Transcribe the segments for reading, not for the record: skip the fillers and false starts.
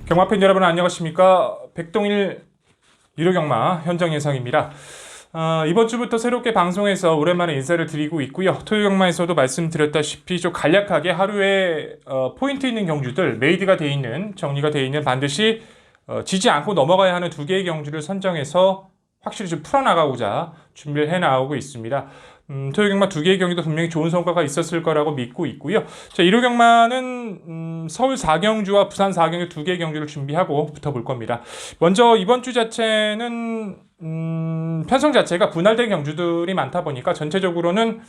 경마팬 여러분 안녕하십니까? 백동일 1호 경마 현장 예상입니다. 이번 주부터 새롭게 방송에서 오랜만에 인사를 드리고 있고요. 토요 경마에서도 말씀드렸다시피 좀 간략하게 하루에 포인트 있는 경주들, 메이드가 돼 있는, 정리가 돼 있는 반드시 지지 않고 넘어가야 하는 두 개의 경주를 선정해서 확실히 좀 풀어나가고자 준비를 해나가고 있습니다. 토요 경마 두 개의 경기도 분명히 좋은 성과가 있었을 거라고 믿고 있고요. 자, 1호 경마는 서울 4경주와 부산 4경주 두 개의 경주를 준비하고 붙어볼 겁니다. 먼저 이번 주 자체는 편성 자체가 분할된 경주들이 많다 보니까 전체적으로는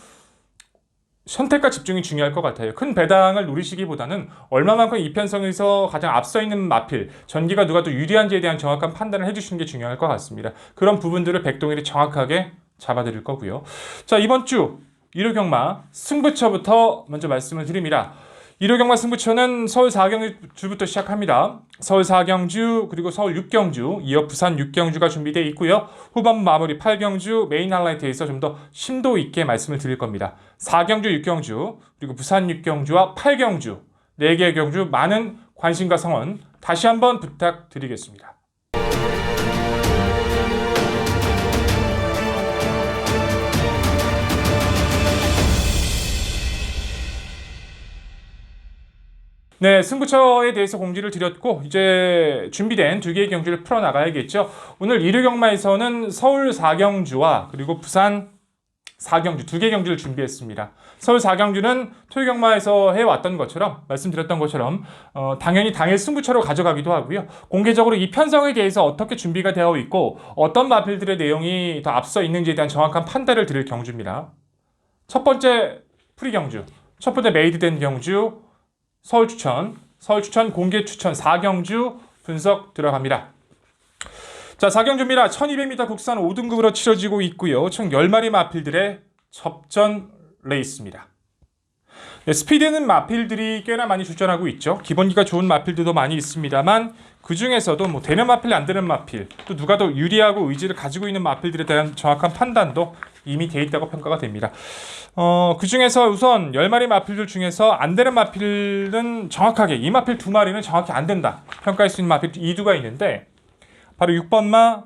선택과 집중이 중요할 것 같아요. 큰 배당을 노리시기보다는 얼마만큼 이 편성에서 가장 앞서 있는 마필, 전기가 누가 더 유리한지에 대한 정확한 판단을 해주시는 게 중요할 것 같습니다. 그런 부분들을 백동일이 정확하게 잡아드릴 거고요. 자, 이번 주 1호 경마 승부처부터 먼저 말씀을 드립니다. 1호 경마 승부처는 서울 4경주부터 시작합니다. 서울 4경주 그리고 서울 6경주, 이어 부산 6경주가 준비되어 있고요. 후반 마무리 8경주 메인 하이라이트에서 좀 더 심도 있게 말씀을 드릴 겁니다. 4경주, 6경주 그리고 부산 6경주와 8경주 4개의 경주 많은 관심과 성원 다시 한번 부탁드리겠습니다. 네, 승부처에 대해서 공지를 드렸고 이제 준비된 두 개의 경주를 풀어나가야겠죠. 오늘 1호 경마에서는 서울 4경주와 그리고 부산 4경주 두 개의 경주를 준비했습니다. 서울 4경주는 토요 경마에서 해왔던 것처럼 말씀드렸던 것처럼 당연히 당일 승부처로 가져가기도 하고요. 공개적으로 이 편성에 대해서 어떻게 준비가 되어 있고 어떤 마필들의 내용이 더 앞서 있는지에 대한 정확한 판단을 드릴 경주입니다. 첫 번째 프리 경주, 첫 번째 메이드된 경주 서울 추천 공개 추천 4경주 분석 들어갑니다. 자, 4경주입니다. 1200m 국산 5등급으로 치러지고 있고요. 총 10마리 마필들의 접전 레이스입니다. 네, 스피드 있는 마필들이 꽤나 많이 출전하고 있죠. 기본기가 좋은 마필들도 많이 있습니다만 그 중에서도 뭐 되는 마필 안 되는 마필 또 누가 더 유리하고 의지를 가지고 있는 마필들에 대한 정확한 판단도 이미 돼 있다고 평가가 됩니다. 그 중에서 우선 10마리 마필들 중에서 안 되는 마필은 정확하게 이 마필 2마리는 정확히 안 된다 평가할 수 있는 마필 2두가 있는데 바로 6번마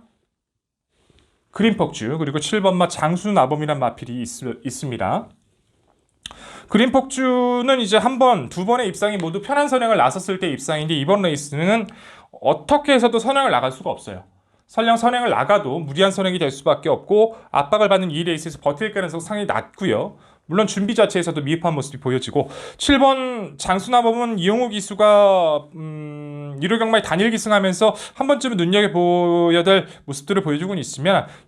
그린폭주 그리고 7번마 장수나범이라는 마필이 있습니다. 그린폭주는 이제 한 번, 두 번의 입상이 모두 편한 선행을 나섰을 때 입상인데 이번 레이스는 어떻게 해서도 선행을 나갈 수가 없어요. 설령 선행을 나가도 무리한 선행이 될 수밖에 없고 압박을 받는 이 레이스에서 버틸 가능성 상당히 낮고요. 물론 준비 자체에서도 미흡한 모습이 보여지고 7번 장수나범은 이용호 기수가 1호 경마에 단일 기승하면서 한 번쯤은 눈여겨보아야 될 모습들을 보여주고는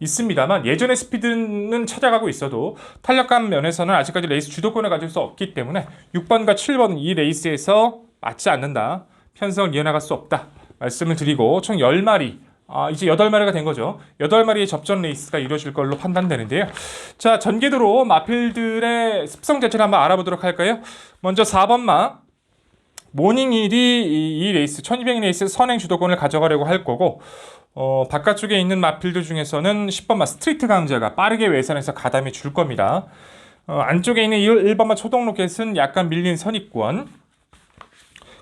있습니다만 예전의 스피드는 찾아가고 있어도 탄력감 면에서는 아직까지 레이스 주도권을 가질 수 없기 때문에 6번과 7번은 이 레이스에서 맞지 않는다. 편성을 이어나갈 수 없다. 말씀을 드리고 총 10마리 이제 8마리가 된 거죠. 8마리의 접전 레이스가 이루어질 걸로 판단되는데요. 자, 전개도로 마필들의 습성 자체를 한번 알아보도록 할까요? 먼저 4번마 모닝힐이 이 레이스 1200 레이스 선행 주도권을 가져가려고 할 거고 바깥쪽에 있는 마필들 중에서는 10번마 스트리트 강자가 빠르게 외선에서 가담해 줄 겁니다. 안쪽에 있는 1번마 초동로켓은 약간 밀린 선입권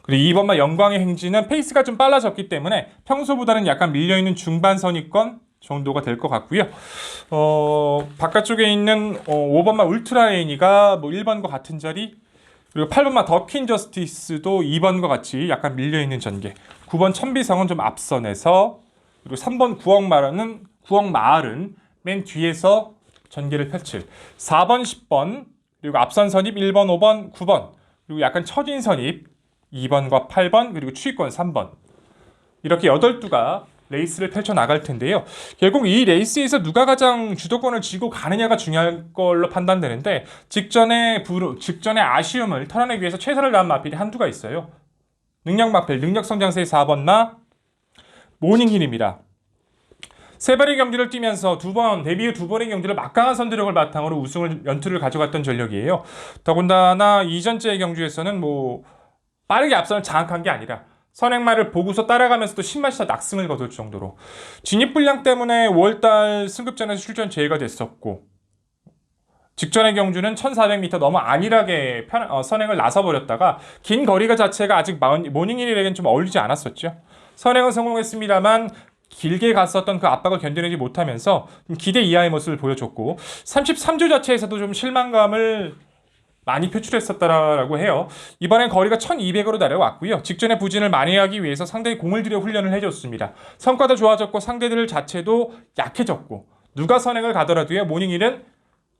그리고 2번마 영광의 행진은 페이스가 좀 빨라졌기 때문에 평소보다는 약간 밀려있는 중반 선입권 정도가 될 것 같고요. 바깥쪽에 있는 5번마 울트라레이니가 뭐 1번과 같은 자리 그리고 8번마 더퀸 저스티스도 2번과 같이 약간 밀려있는 전개 9번 천비성은 좀 앞선에서 그리고 3번 구억마을은 맨 뒤에서 전개를 펼칠 4번 10번 그리고 앞선 선입 1번 5번 9번 그리고 약간 처진 선입 2번과 8번 그리고 추위권 3번 이렇게 8두가 레이스를 펼쳐나갈 텐데요. 결국 이 레이스에서 누가 가장 주도권을 쥐고 가느냐가 중요할 걸로 판단되는데 직전에 아쉬움을 털어내기 위해서 최선을 다한 마필이 한두가 있어요. 능력 마필, 능력 성장세의 4번마 모닝힐입니다. 세 번의 경기를 뛰면서 데뷔 후 2번의 경기를 막강한 선두력을 바탕으로 연투를 가져갔던 전력이에요. 더군다나 이전째 경주에서는 빠르게 앞선을 장악한 게 아니라 선행마를 보고서 따라가면서도 10마시차 낙승을 거둘 정도로 진입 불량 때문에 5월달 승급전에서 출전 제외가 됐었고 직전의 경주는 1400m 너무 안일하게 선행을 나서버렸다가 긴 거리가 자체가 아직 모닝힐에겐 좀 어울리지 않았었죠. 선행은 성공했습니다만 길게 갔었던 그 압박을 견뎌내지 못하면서 기대 이하의 모습을 보여줬고 33조 자체에서도 좀 실망감을 많이 표출했었다라고 해요. 이번엔 거리가 1200으로 내려왔고요. 직전에 부진을 만회하기 위해서 상당히 공을 들여 훈련을 해줬습니다. 성과도 좋아졌고 상대들 자체도 약해졌고 누가 선행을 가더라도요. 모닝힐은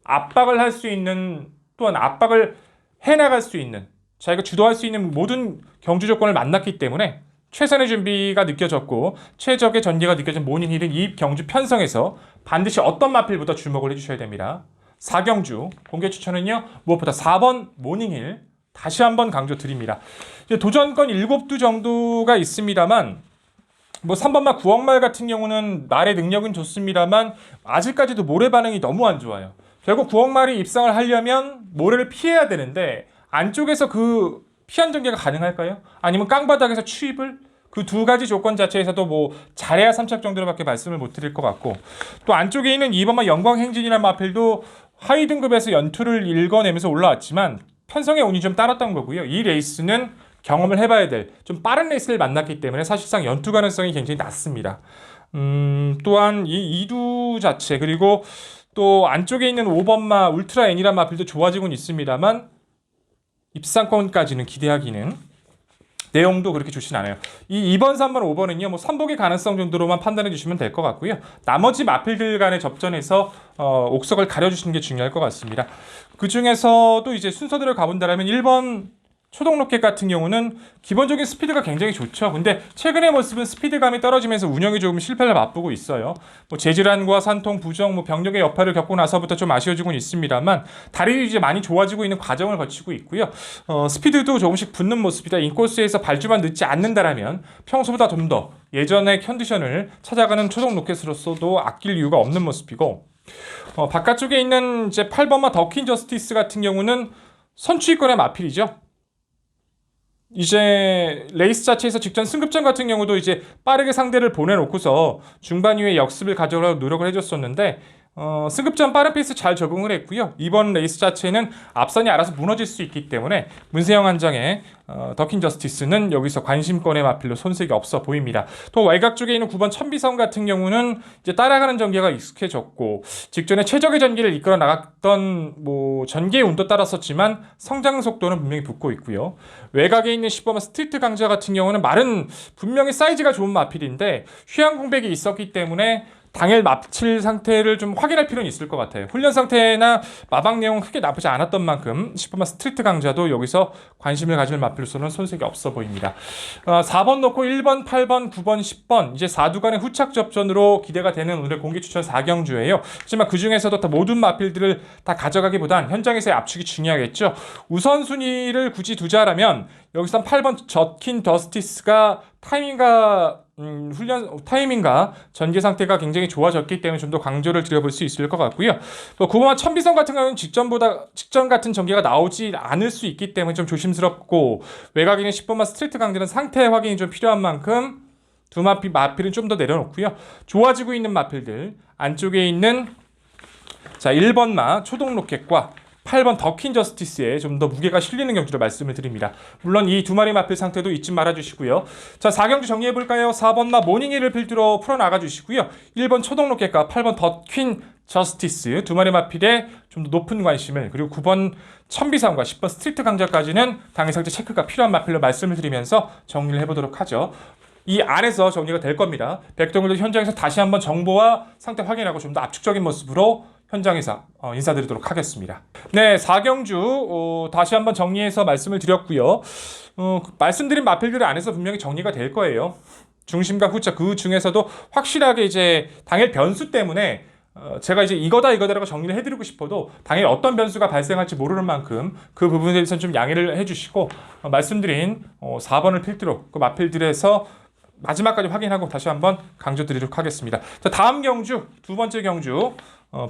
압박을 할 수 있는 또한 압박을 해나갈 수 있는 자기가 주도할 수 있는 모든 경주 조건을 만났기 때문에 최선의 준비가 느껴졌고 최적의 전개가 느껴진 모닝힐은 이 경주 편성에서 반드시 어떤 마필보다 주목을 해주셔야 됩니다. 4경주 공개 추천은요. 무엇보다 4번 모닝힐 다시 한번 강조드립니다. 도전권 7두 정도가 있습니다만 뭐 3번마 9억말 같은 경우는 말의 능력은 좋습니다만 아직까지도 모래 반응이 너무 안 좋아요. 결국 9억말이 입상을 하려면 모래를 피해야 되는데 안쪽에서 그 피한 전개가 가능할까요? 아니면 깡바닥에서 추입을? 그 두 가지 조건 자체에서도 뭐 잘해야 3착 정도로밖에 말씀을 못 드릴 것 같고 또 안쪽에 있는 2번마 영광행진이라는 마필도 하위 등급에서 연투를 읽어내면서 올라왔지만 편성의 운이 좀 따랐던 거고요. 이 레이스는 경험을 해봐야 될 좀 빠른 레이스를 만났기 때문에 사실상 연투 가능성이 굉장히 낮습니다. 또한 이 이두 자체 그리고 또 안쪽에 있는 5번마 울트라 N이란 마필도 좋아지고는 있습니다만 입상권까지는 기대하기는 내용도 그렇게 좋진 않아요. 이 2번, 3번, 5번은요. 뭐 선복의 가능성 정도로만 판단해 주시면 될 것 같고요. 나머지 마필들 간의 접전에서 옥석을 가려주시는 게 중요할 것 같습니다. 그 중에서도 이제 순서대로 가본다면 1번 초동로켓 같은 경우는 기본적인 스피드가 굉장히 좋죠. 근데 최근의 모습은 스피드감이 떨어지면서 운영이 조금 실패를 맛보고 있어요. 뭐 재질환과 산통, 부정, 뭐 병력의 여파를 겪고 나서부터 좀 아쉬워지고는 있습니다만 다리도 이제 많이 좋아지고 있는 과정을 거치고 있고요. 스피드도 조금씩 붙는 모습이다. 인코스에서 발주만 늦지 않는다라면 평소보다 좀 더 예전의 컨디션을 찾아가는 초동로켓으로서도 아낄 이유가 없는 모습이고 바깥쪽에 있는 이제 8번마 더킨 저스티스 같은 경우는 선취권의 마필이죠. 이제 레이스 자체에서 직전 승급전 같은 경우도 이제 빠르게 상대를 보내놓고서 중반 이후에 역습을 가져오려고 노력을 해줬었는데 승급전 빠른 페이스 잘 적응을 했고요. 이번 레이스 자체는 앞선이 알아서 무너질 수 있기 때문에 문세영 한장의 더킨 저스티스는 여기서 관심권의 마필로 손색이 없어 보입니다. 또 외곽 쪽에 있는 9번 천비성 같은 경우는 이제 따라가는 전개가 익숙해졌고 직전에 최적의 전개를 이끌어 나갔던 뭐 전개의 운도 따랐었지만 성장 속도는 분명히 붙고 있고요. 외곽에 있는 10번 스트리트 강자 같은 경우는 말은 분명히 사이즈가 좋은 마필인데 휴양 공백이 있었기 때문에 당일 마칠 상태를 좀 확인할 필요는 있을 것 같아요. 훈련 상태나 마방 내용은 크게 나쁘지 않았던 만큼 10번마 스트리트 강자도 여기서 관심을 가질 마필로서는 손색이 없어 보입니다. 4번 놓고 1번, 8번, 9번, 10번 이제 4두간의 후착 접전으로 기대가 되는 오늘 공개 추천 4경주예요. 하지만 그 중에서도 다 모든 마필들을 다 가져가기보단 현장에서의 압축이 중요하겠죠. 우선순위를 굳이 두자라면 여기서 8번 저킨 더스티스가 타이밍과 전개 상태가 굉장히 좋아졌기 때문에 좀 더 강조를 드려볼 수 있을 것 같고요. 또 9번 천비성 같은 경우는 직전 같은 전개가 나오지 않을 수 있기 때문에 좀 조심스럽고 외곽에 있는 10번만 스트레이트 강들은 상태 확인이 좀 필요한 만큼 두 마필은 좀 더 내려놓고요. 좋아지고 있는 마필들 안쪽에 있는 1번마 초동로켓과 8번 더킨 저스티스에 좀 더 무게가 실리는 경주로 말씀을 드립니다. 물론 이 두 마리 마필 상태도 잊지 말아주시고요. 자, 4경주 정리해볼까요? 4번마 모닝힐을 필두로 풀어나가주시고요. 1번 초동로켓과 8번 더킨 저스티스 두 마리 마필에 좀 더 높은 관심을 그리고 9번 천비상과 10번 스트리트 강자까지는 당일 상태 체크가 필요한 마필로 말씀을 드리면서 정리를 해보도록 하죠. 이 안에서 정리가 될 겁니다. 백동일도 현장에서 다시 한번 정보와 상태 확인하고 좀 더 압축적인 모습으로 현장에서 인사드리도록 하겠습니다. 네, 4경주 다시 한번 정리해서 말씀을 드렸고요. 말씀드린 마필들 안에서 분명히 정리가 될 거예요. 중심과 후차 그 중에서도 확실하게 이제 당일 변수 때문에 제가 이제 이거다라고 정리를 해드리고 싶어도 당일 어떤 변수가 발생할지 모르는 만큼 그 부분에 대해서는 좀 양해를 해주시고 말씀드린 4번을 필두로 그 마필들에서 마지막까지 확인하고 다시 한번 강조드리도록 하겠습니다. 자, 다음 경주 두 번째 경주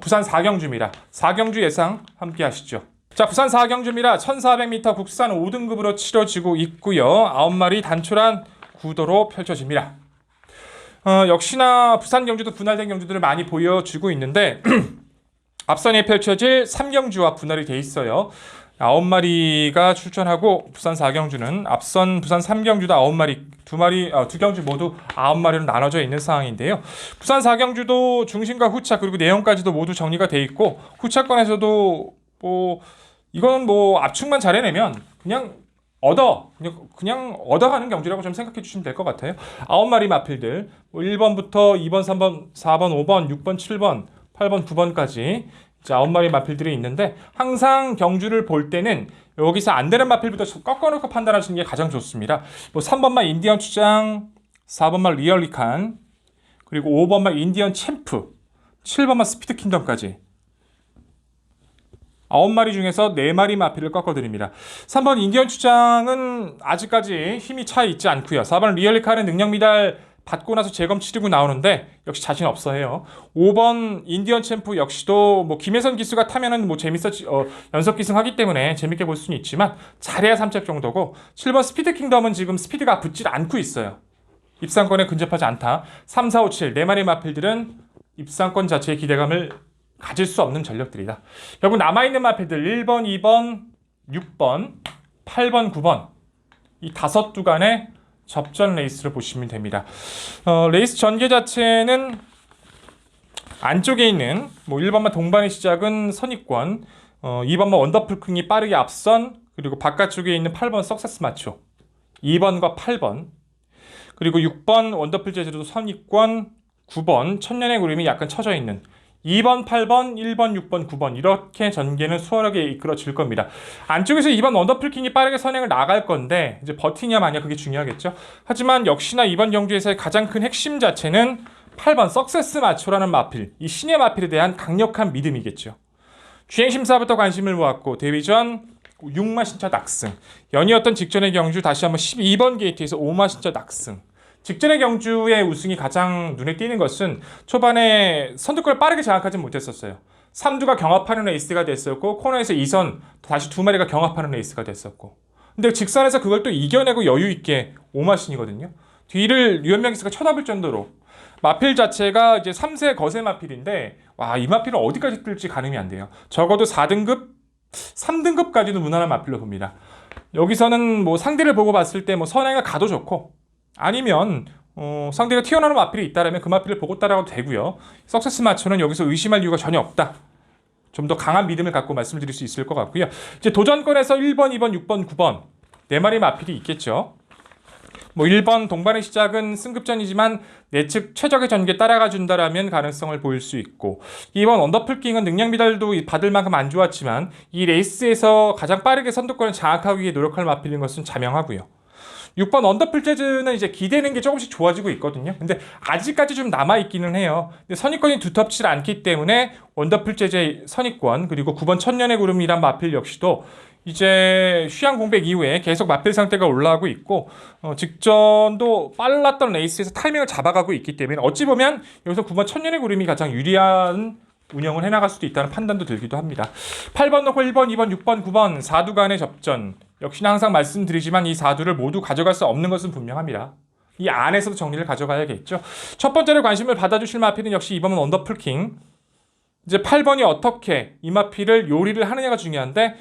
부산 4경주입니다. 4경주 예상 함께 하시죠. 자, 부산 4경주입니다. 1400m 국산 5등급으로 치러지고 있고요. 9마리 단촐한 구도로 펼쳐집니다. 역시나 부산 경주도 분할된 경주들을 많이 보여주고 있는데 앞선에 펼쳐질 3경주와 분할이 돼 있어요. 9마리가 출전하고 부산 4경주는 앞선 부산 3경주도 9마리, 두 경주 모두 9마리로 나눠져 있는 상황인데요. 부산 4경주도 중심과 후차 그리고 내용까지도 모두 정리가 돼 있고 후차권에서도 이건 압축만 잘해내면 그냥 얻어가는 경주라고 좀 생각해 주시면 될 것 같아요. 9마리 마필들 1번부터 2번, 3번, 4번, 5번, 6번, 7번, 8번, 9번까지 9마리 마필들이 있는데 항상 경주를 볼 때는 여기서 안 되는 마필부터 꺾어놓고 판단하시는 게 가장 좋습니다. 3번만 인디언 추장, 4번만 리얼리칸, 그리고 5번만 인디언 챔프, 7번만 스피드 킹덤까지 9마리 중에서 4마리 마필을 꺾어드립니다. 3번 인디언 추장은 아직까지 힘이 차 있지 않고요. 4번 리얼리칸은 능력 미달 받고 나서 재검 치르고 나오는데 역시 자신 없어 해요. 5번 인디언 챔프 역시도 김혜선 기수가 타면은 연속 기승하기 때문에 재밌게 볼 수는 있지만 잘해야 3렙 정도고 7번 스피드 킹덤은 지금 스피드가 붙질 않고 있어요. 입상권에 근접하지 않다. 3, 4, 5, 7 4마리 마필들은 입상권 자체의 기대감을 가질 수 없는 전력들이다. 결국 남아있는 마필들 1번, 2번, 6번, 8번, 9번 이 5두간의 접전 레이스를 보시면 됩니다. 레이스 전개 자체는 안쪽에 있는 1번만 동반의 시작은 선입권, 2번만 원더풀킹이 빠르게 앞선, 그리고 바깥쪽에 있는 8번 석세스 마초, 2번과 8번, 그리고 6번 원더풀 재즈도 선입권, 9번 천년의 구름이 약간 처져 있는 2번, 8번, 1번, 6번, 9번 이렇게 전개는 수월하게 이끌어질 겁니다. 안쪽에서 2번 원더풀킹이 빠르게 선행을 나갈 건데 이제 버티냐 마냐 그게 중요하겠죠. 하지만 역시나 이번 경주에서의 가장 큰 핵심 자체는 8번 석세스 마초라는 마필, 이 신의 마필에 대한 강력한 믿음이겠죠. 주행심사부터 관심을 모았고 데뷔 전 6마신차 낙승, 연이었던 직전의 경주 다시 한번 12번 게이트에서 5마신차 낙승. 직전의 경주의 우승이 가장 눈에 띄는 것은 초반에 선두권을 빠르게 장악하지 못했었어요. 3두가 경합하는 레이스가 됐었고 코너에서 2선 다시 2마리가 경합하는 레이스가 됐었고 근데 직선에서 그걸 또 이겨내고 여유 있게 5마신이거든요. 뒤를 류현명 기수가 쳐다볼 정도로 마필 자체가 이제 3세 거세 마필인데 이 마필은 어디까지 뜰지 가늠이 안 돼요. 적어도 4등급, 3등급까지도 무난한 마필로 봅니다. 여기서는 상대를 보고 봤을 때 선행을 가도 좋고 아니면 상대가 튀어나오는 마필이 있다면 그 마필을 보고 따라가도 되고요. 석세스 마초는 여기서 의심할 이유가 전혀 없다. 좀 더 강한 믿음을 갖고 말씀을 드릴 수 있을 것 같고요. 이제 도전권에서 1번, 2번, 6번, 9번 4마리 마필이 있겠죠. 1번 동반의 시작은 승급전이지만 내측 최적의 전개 따라가 준다라면 가능성을 보일 수 있고 2번 원더풀킹은 능력 미달도 받을 만큼 안 좋았지만 이 레이스에서 가장 빠르게 선두권을 장악하기 위해 노력할 마필인 것은 자명하고요. 6번 언더풀 재즈는 이제 기대는 게 조금씩 좋아지고 있거든요. 근데 아직까지 좀 남아있기는 해요. 근데 선입권이 두텁지 않기 때문에 원더풀 재즈의 선입권 그리고 9번 천년의 구름이란 마필 역시도 이제 휴양 공백 이후에 계속 마필 상태가 올라가고 있고 직전도 빨랐던 레이스에서 타이밍을 잡아가고 있기 때문에 어찌 보면 여기서 9번 천년의 구름이 가장 유리한 운영을 해나갈 수도 있다는 판단도 들기도 합니다. 8번 놓고 1번, 2번, 6번, 9번 4두 간의 접전 역시나 항상 말씀드리지만 이 4두를 모두 가져갈 수 없는 것은 분명합니다. 이 안에서도 정리를 가져가야겠죠. 첫 번째로 관심을 받아주실 마필은 역시 2번은 원더풀킹. 이제 8번이 어떻게 이 마필을 요리를 하느냐가 중요한데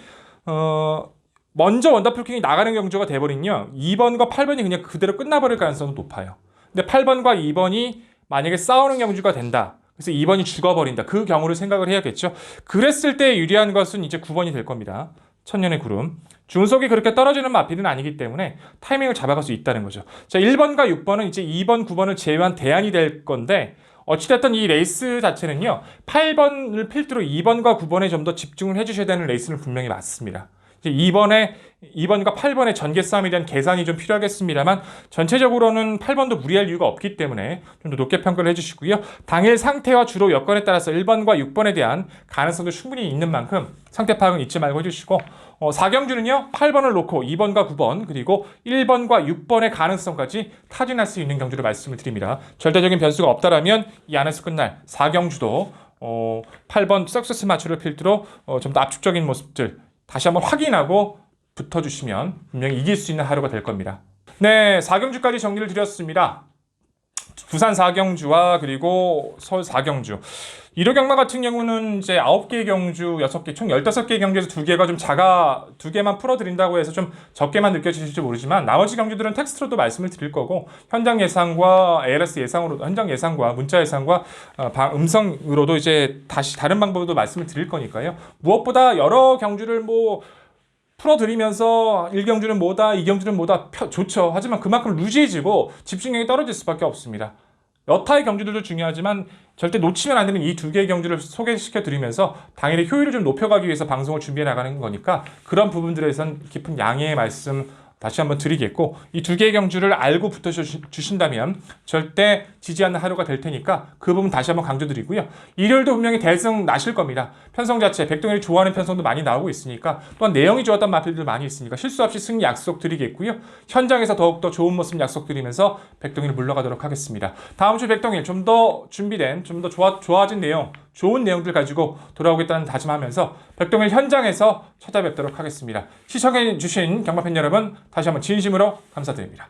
먼저 원더풀킹이 나가는 경주가 돼버리면요 2번과 8번이 그냥 그대로 끝나버릴 가능성은 높아요. 근데 8번과 2번이 만약에 싸우는 경주가 된다. 그래서 2번이 죽어버린다. 그 경우를 생각을 해야겠죠. 그랬을 때 유리한 것은 이제 9번이 될 겁니다. 천년의 구름. 중속이 그렇게 떨어지는 마필은 아니기 때문에 타이밍을 잡아갈 수 있다는 거죠. 자, 1번과 6번은 이제 2번, 9번을 제외한 대안이 될 건데 어찌됐든 이 레이스 자체는요 8번을 필두로 2번과 9번에 좀 더 집중을 해주셔야 되는 레이스는 분명히 맞습니다. 2번과 8번의 전개 싸움에 대한 계산이 좀 필요하겠습니다만 전체적으로는 8번도 무리할 이유가 없기 때문에 좀 더 높게 평가를 해주시고요. 당일 상태와 주로 여건에 따라서 1번과 6번에 대한 가능성도 충분히 있는 만큼 상태 파악은 잊지 말고 해주시고 4경주는요 8번을 놓고 2번과 9번 그리고 1번과 6번의 가능성까지 타진할 수 있는 경주를 말씀을 드립니다. 절대적인 변수가 없다라면 이 안에서 끝날 4경주도 8번 석세스 마초를 필두로 좀 더 압축적인 모습들 다시 한번 확인하고 붙어주시면 분명히 이길 수 있는 하루가 될 겁니다. 네, 4경주까지 정리를 드렸습니다. 부산 4경주와 그리고 서울 4경주. 1호 경마 같은 경우는 이제 9개의 경주, 6개, 총 15개의 경주에서 2개가 좀 작아, 2개만 풀어드린다고 해서 좀 적게만 느껴지실지 모르지만 나머지 경주들은 텍스트로도 말씀을 드릴 거고 현장 예상과 ALS 예상으로, 현장 예상과 문자 예상과 음성으로도 이제 다시 다른 방법으로도 말씀을 드릴 거니까요. 무엇보다 여러 경주를 뭐 풀어드리면서 1경주는 뭐다, 2경주는 뭐다 좋죠. 하지만 그만큼 루즈해지고 집중력이 떨어질 수밖에 없습니다. 여타의 경주들도 중요하지만 절대 놓치면 안 되는 이 2개의 경주를 소개시켜 드리면서 당일의 효율을 좀 높여가기 위해서 방송을 준비해 나가는 거니까 그런 부분들에선 깊은 양해의 말씀 다시 한번 드리겠고 이 2개의 경주를 알고 붙어 주신다면 절대 지지 않는 하루가 될 테니까 그 부분 다시 한번 강조드리고요. 일요일도 분명히 대승 나실 겁니다. 편성 자체 백동일이 좋아하는 편성도 많이 나오고 있으니까 또한 내용이 좋았던 마필들 많이 있으니까 실수 없이 승리 약속 드리겠고요. 현장에서 더욱더 좋은 모습 약속드리면서 백동일 물러가도록 하겠습니다. 다음 주 백동일 좀 더 준비된 좀 더 좋아진 내용 좋은 내용들 가지고 돌아오겠다는 다짐하면서 백동일 현장에서 찾아뵙도록 하겠습니다. 시청해주신 경마팬 여러분 다시 한번 진심으로 감사드립니다.